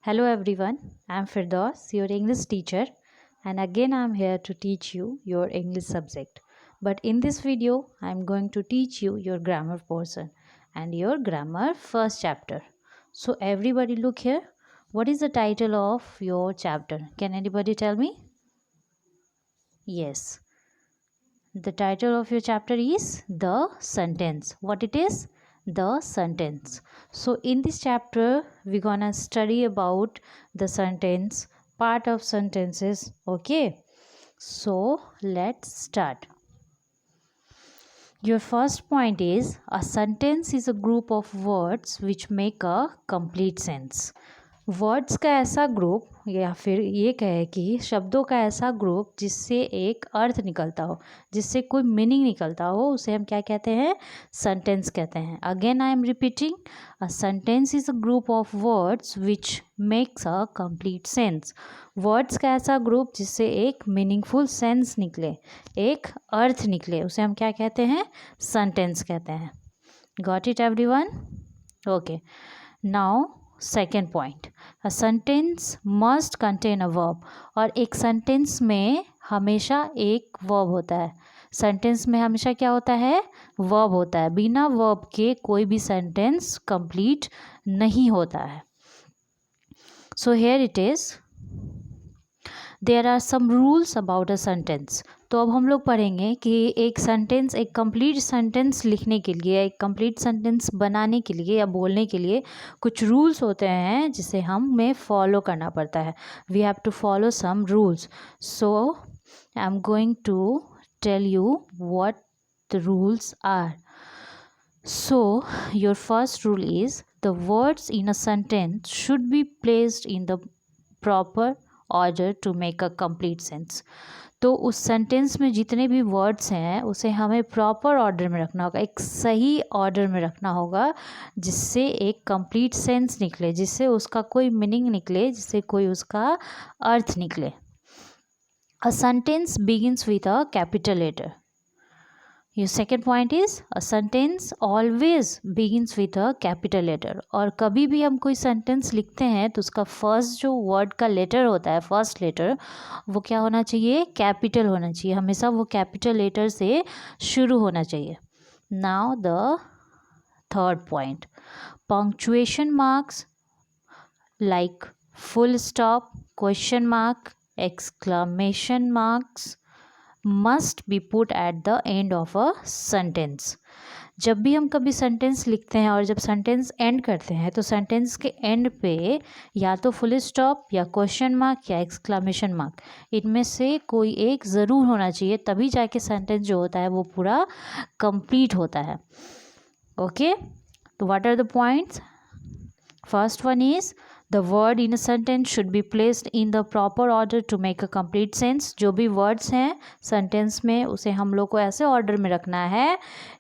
Hello everyone, I am Firdaus, your English teacher, and again I am here to teach you your English subject. But in this video, I am going to teach you your grammar portion and your grammar first chapter. So everybody look here. What is the title of your chapter? Can anybody tell me? Yes. The title of your chapter is The Sentence. What it is? The sentence. So in this chapter, we're gonna study about the sentence, part of sentences. Okay. So let's start. Your first point is a sentence is a group of words which make a complete sense. Words का ऐसा group या फिर ये कहे कि शब्दों का ऐसा ग्रुप जिससे एक अर्थ निकलता हो, जिससे कोई मीनिंग निकलता हो, उसे हम क्या कहते हैं? सेंटेंस कहते हैं. Again I am repeating, a sentence is a group of words which makes a complete sense. Words का ऐसा ग्रुप जिससे एक मीनिंगफुल सेंस निकले, एक अर्थ निकले, उसे हम क्या कहते हैं? सेंटेंस कहते हैं. Got it everyone? Okay. Now second point, a sentence must contain a verb. और एक सेंटेंस में हमेशा एक वर्ब होता है. सेंटेंस में हमेशा क्या होता है? वर्ब होता है. बिना वर्ब के कोई भी सेंटेंस कंप्लीट नहीं होता है. So here it is, there are some rules about a sentence. तो अब हम लोग पढ़ेंगे कि एक सेंटेंस, एक कंप्लीट सेंटेंस लिखने के लिए, एक कंप्लीट सेंटेंस बनाने के लिए या बोलने के लिए कुछ रूल्स होते हैं जिसे हमें फॉलो करना पड़ता है. We have to follow some rules. So I am going to tell you what the rules are. So, your first rule is the words in a sentence should be placed in the proper order to make a complete sense. तो उस sentence में जितने भी words हैं उसे हमें proper order में रखना होगा, एक सही ऑर्डर में रखना होगा, जिससे एक कंप्लीट सेंस निकले, जिससे उसका कोई मीनिंग निकले, जिससे कोई उसका अर्थ निकले. A sentence begins with a capital letter. Your second point is a sentence always begins with a capital letter. और कभी भी हम कोई सेंटेंस लिखते हैं तो उसका फर्स्ट जो वर्ड का लेटर होता है, फर्स्ट लेटर, वो क्या होना चाहिए? कैपिटल होना चाहिए. हमेशा वो कैपिटल लेटर से शुरू होना चाहिए. Now the third point, punctuation marks like full stop, question mark, exclamation marks must be put at the end of a sentence. जब भी हम कभी सेंटेंस लिखते हैं और जब सेंटेंस एंड करते हैं तो सेंटेंस के एंड पे या तो फुल स्टॉप या क्वेश्चन मार्क या एक्सक्लेमेशन मार्क, इनमें से कोई एक ज़रूर होना चाहिए, तभी जाके सेंटेंस जो होता है वो पूरा कंप्लीट होता है. ओके, तो what are the points? First one is the word in a sentence should be placed in the proper order to make a complete sense. जो भी words हैं sentence में उसे हम लोग को ऐसे order में रखना है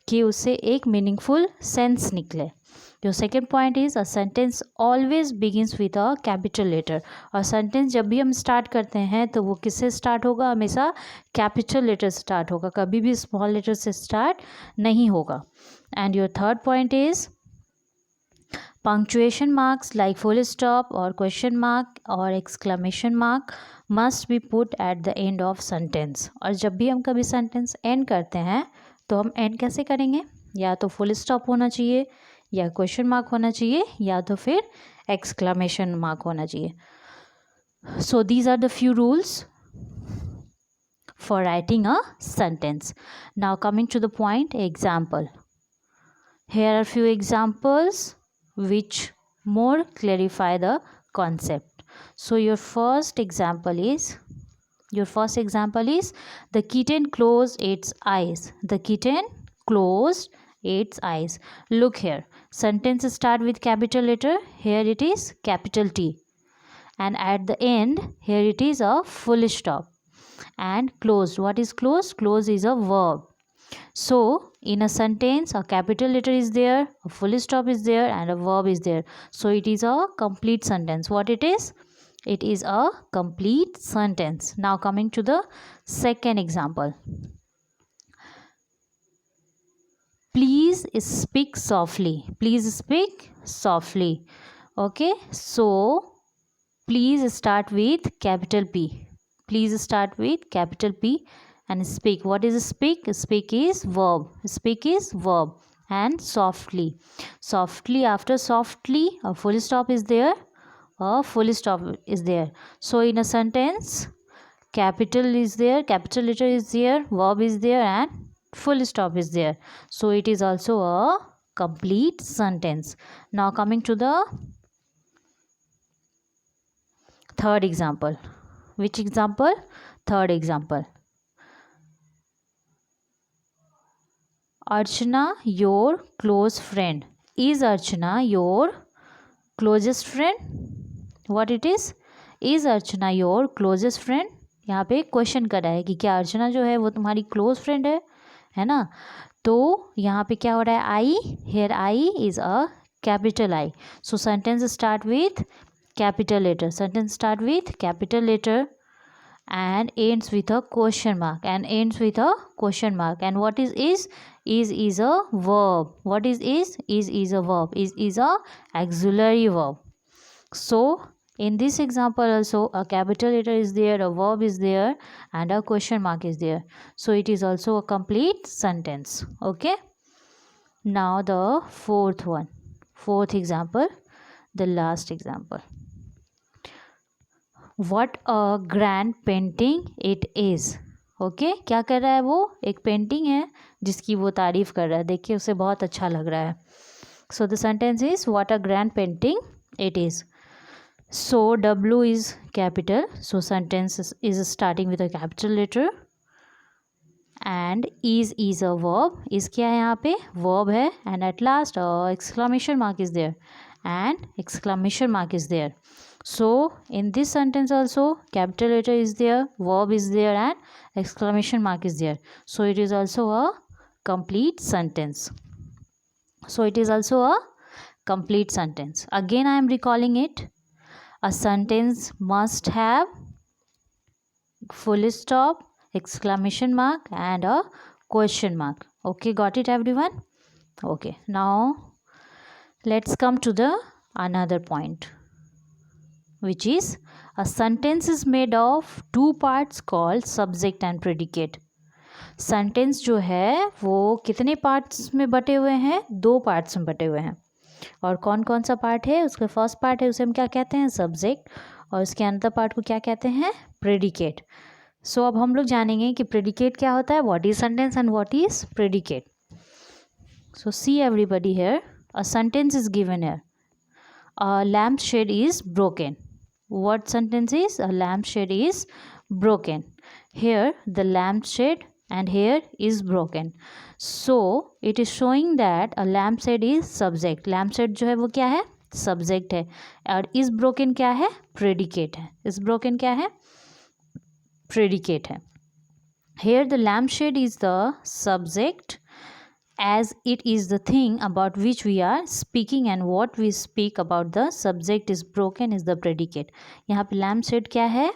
कि उससे एक meaningful sense निकले. Your second point is a sentence always begins with a capital letter. और sentence जब भी हम start करते हैं तो वो किससे start होगा? हमेशा capital letter से start होगा, कभी भी small letter से start नहीं होगा. And your third point is punctuation marks like full stop or question mark or exclamation mark must be put at the end of sentence. और जब भी हम कभी sentence end करते हैं तो हम end कैसे करेंगे? या तो full stop होना चाहिए, या question mark होना चाहिए, या तो फिर exclamation mark होना चाहिए. So these are the few rules for writing a sentence. Now coming to the point, example. Here are few examples which more clarify the concept. So your first example is the kitten closed its eyes. The kitten closed its eyes. Look here, sentence start with capital letter. Here it is capital T, and at the end here it is a full stop. And closed, what is closed? Closed is a verb. So in a sentence a capital letter is there, a full stop is there, and a verb is there. So it is a complete sentence. What it is? It is a complete sentence. Now coming to the second example. Please speak softly. Please speak softly. Okay, so Please start with capital P. Please start with capital P and speak. What is speak? Speak is verb. Speak is verb. And softly. Softly, after softly, a full stop is there. A full stop is there. So in a sentence, capital is there, capital letter is there, verb is there, and full stop is there. So it is also a complete sentence. Now coming to the third example. Which example? Third example. Archana, your close friend. Is Archana your closest friend? What it is? Is Archana your closest friend? यहाँ पे question कर रहा है कि क्या अर्चना जो है वो तुम्हारी क्लोज फ्रेंड है ना। तो यहाँ पे क्या हो रहा है? I, here I is a capital I. So sentence start with capital letter. Sentence start with capital letter and ends with a question mark. And ends with a question mark. And what is a verb. What is a verb. Is a auxiliary verb. So in this example also a capital letter is there, a verb is there, and a question mark is there. So it is also a complete sentence. Okay. Now the fourth example, the last example. What a grand painting it is. Okay क्या कर रहा है वो? एक painting है जिसकी वो तारीफ कर रहा है. देखिए उसे बहुत अच्छा लग रहा है. So the sentence is what a grand painting it is. So W is capital. So sentence is starting with a capital letter. And is a verb. Is क्या है यहाँ पे? वर्ब है. And at last exclamation mark is there. And exclamation mark is there. So in this sentence also capital letter is there, verb is there, and exclamation mark is there. So it is also a complete sentence. So it is also a complete sentence. Again I am recalling it. A sentence must have full stop, exclamation mark, and a question mark. Okay, got it everyone? Okay, now let's come to the another point, which is a sentence is made of two parts called subject and predicate. Sentence जो है वो कितने parts में बटे हुए हैं? दो parts में बटे हुए हैं. और कौन कौन सा पार्ट है? उसका फर्स्ट पार्ट है उसे हम क्या कहते हैं? सब्जेक्ट. और उसके अंदर पार्ट को क्या कहते हैं? प्रेडिकेट. सो अब हम लोग जानेंगे कि प्रेडिकेट क्या होता है, what is sentence and what is predicate. So see everybody here, a sentence is given here. A lamp shade is broken. What sentence is? A lampshade is broken. Here the lampshade and here is broken. So it is showing that a lampshade is subject. Lampshade जो है वो क्या है? Subject है. और is broken क्या है? Predicate है. Is broken क्या है? Predicate है. Here the lampshade is the subject, as it is the thing about which we are speaking, and what we speak about the subject is broken is the predicate. यहाँ पे lampshade क्या है?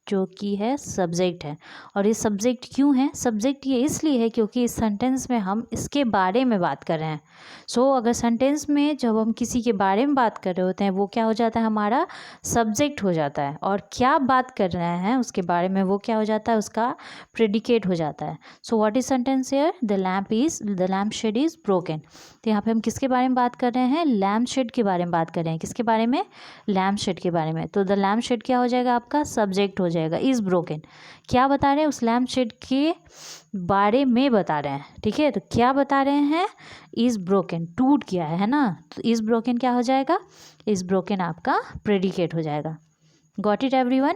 जो कि है सब्जेक्ट है. और ये सब्जेक्ट क्यों है? सब्जेक्ट ये इसलिए है क्योंकि इस सेंटेंस में हम इसके बारे में बात कर रहे हैं. सो अगर सेंटेंस में जब हम किसी के बारे में बात कर रहे होते हैं वो क्या हो जाता है? हमारा सब्जेक्ट हो जाता है. और क्या बात कर रहे हैं उसके बारे में वो क्या हो जाता है? उसका प्रेडिकेट हो जाता है. So what is sentence here? The lamp shade is broken. तो यहाँ पे हम किसके बारे में बात कर रहे हैं? लैम्प शेड के बारे में बात कर रहे हैं. किसके बारे में? लैम्प शेड के बारे में. तो द लैम्प शेड क्या हो जाएगा? आपका सब्जेक्ट हो जाएगा. Is broken. क्या बता रहे हैं? उस लैम्प शेड के बारे में बता रहे हैं. ठीक है, तो क्या बता रहे हैं? इज ब्रोकन, टूट गया है ना. तो इज ब्रोकन क्या हो जाएगा? इज ब्रोकन आपका प्रेडिकेट हो जाएगा. Got it everyone?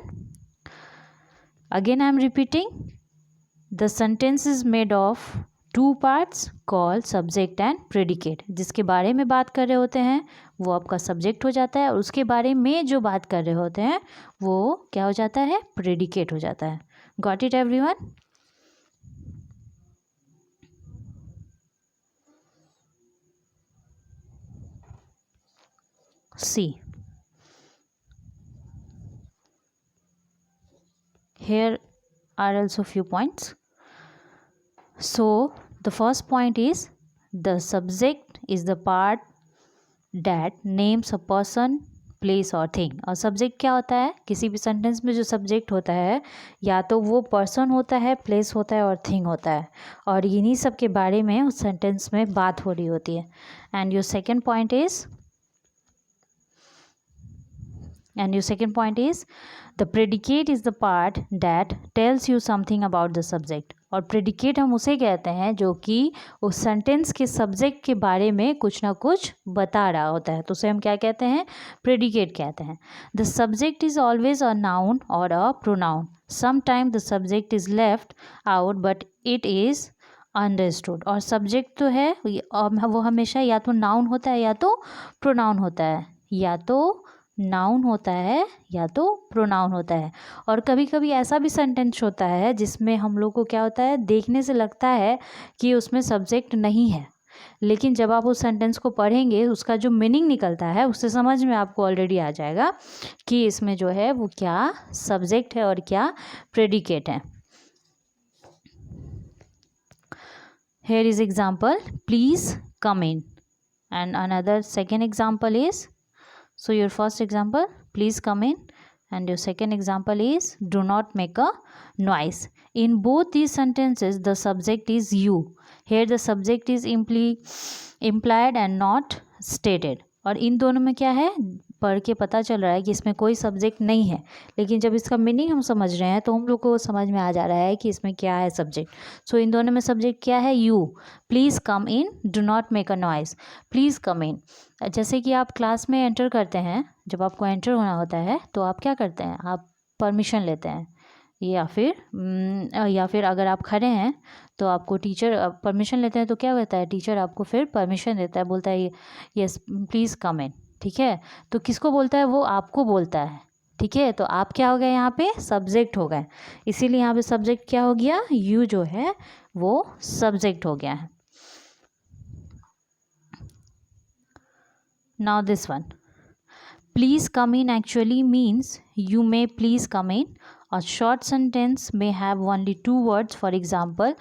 Again I am repeating. The sentence is made of two parts called subject and predicate. जिसके बारे में बात कर रहे होते हैं वो आपका सब्जेक्ट हो जाता है, और उसके बारे में जो बात कर रहे होते हैं वो क्या हो जाता है? प्रेडिकेट हो जाता है. Got it everyone? See, here are also few points. So the first point is the subject is the part that names a person, place और थिंग। और सब्जेक्ट क्या होता है, किसी भी सेंटेंस में जो सब्जेक्ट होता है या तो वो पर्सन होता है, प्लेस होता है और थिंग होता है, और इन्हीं सब के बारे में उस सेंटेंस में बात हो रही होती है। And your second point is the predicate is the part that tells you something about the subject. और प्रेडिकेट हम उसे कहते हैं जो कि उस सेंटेंस के सब्जेक्ट के बारे में कुछ ना कुछ बता रहा होता है, तो उसे हम क्या कहते हैं, प्रेडिकेट कहते हैं। The subject is always a noun और a pronoun. Sometime the subject is left out but it is understood. और सब्जेक्ट तो है वो हमेशा या तो नाउन होता है या तो प्रोनाउन होता है, या तो नाउन होता है या तो प्रोनाउन होता है। और कभी कभी ऐसा भी सेंटेंस होता है जिसमें हम लोग को क्या होता है, देखने से लगता है कि उसमें सब्जेक्ट नहीं है, लेकिन जब आप उस सेंटेंस को पढ़ेंगे उसका जो मीनिंग निकलता है उससे समझ में आपको ऑलरेडी आ जाएगा कि इसमें जो है वो क्या सब्जेक्ट है और क्या प्रेडिकेट है। Here is example, please come in. And another second example is, so your first example, please come in, and your second example is, do not make a noise. In both these sentences the subject is you. Here the subject is implied and not stated. और इन दोनों में क्या है, पढ़ के पता चल रहा है कि इसमें कोई सब्जेक्ट नहीं है, लेकिन जब इसका मीनिंग हम समझ रहे हैं तो हम लोग को समझ में आ जा रहा है कि इसमें क्या है सब्जेक्ट। सो इन दोनों में सब्जेक्ट क्या है, you. Please come in, do not make a noise. Please come in, जैसे कि आप क्लास में एंटर करते हैं, जब आपको एंटर होना होता है तो आप क्या करते हैं, आप परमिशन लेते हैं, या फिर अगर आप खड़े हैं तो आपको टीचर परमिशन लेते हैं तो क्या होता है, टीचर आपको फिर परमिशन देता है, बोलता है यस प्लीज़ कम इन। ठीक है, तो किसको बोलता है, वो आपको बोलता है। ठीक है, तो आप क्या हो गए यहाँ पे, सब्जेक्ट हो गए, इसीलिए यहाँ पे सब्जेक्ट क्या हो गया, यू जो है वो सब्जेक्ट हो गया है। Now this one, please come in actually means you may please come in. A short sentence may have only two words, for example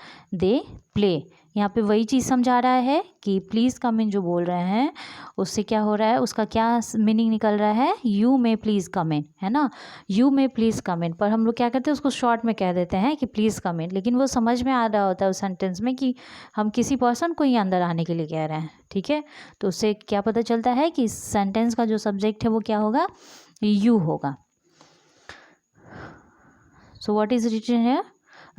they play. यहाँ पे वही चीज़ समझा रहा है कि प्लीज़ कम इन जो बोल रहे हैं उससे क्या हो रहा है, उसका क्या मीनिंग निकल रहा है, यू मे प्लीज़ कम इन, है ना, यू मे प्लीज़ कम इन। पर हम लोग क्या करते हैं, उसको शॉर्ट में कह देते हैं कि प्लीज़ कम इन, लेकिन वो समझ में आ रहा होता है उस सेंटेंस में कि हम किसी पर्सन को ही अंदर आने के लिए कह रहे हैं। ठीक है, तो उससे क्या पता चलता है कि इस सेंटेंस का जो सब्जेक्ट है वो क्या होगा, यू होगा। So what is written here,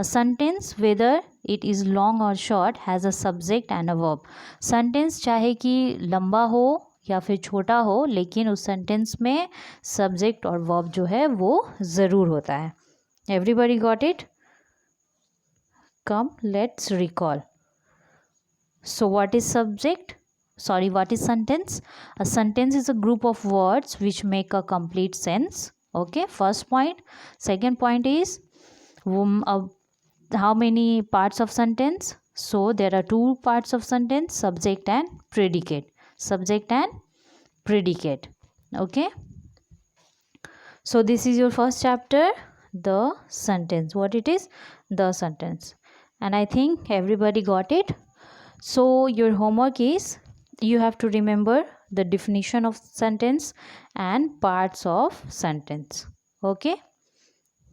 a sentence whether it is long or short has a subject and a verb. Sentence चाहे कि लंबा हो या फिर छोटा हो, लेकिन उस सेंटेंस में सब्जेक्ट और वर्ब जो है वो ज़रूर होता है। Everybody got it? Come let's recall. So what is subject, sorry, what is sentence? A sentence is a group of words which make a complete sense. Okay, first point. Second point is how many parts of sentence? So there are two parts of sentence, subject and predicate. Subject and predicate. Okay, so this is your first chapter, the sentence. What it is? The sentence. And I think everybody got it. So your homework is, you have to remember the definition of sentence and parts of sentence. Okay,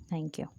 thank you.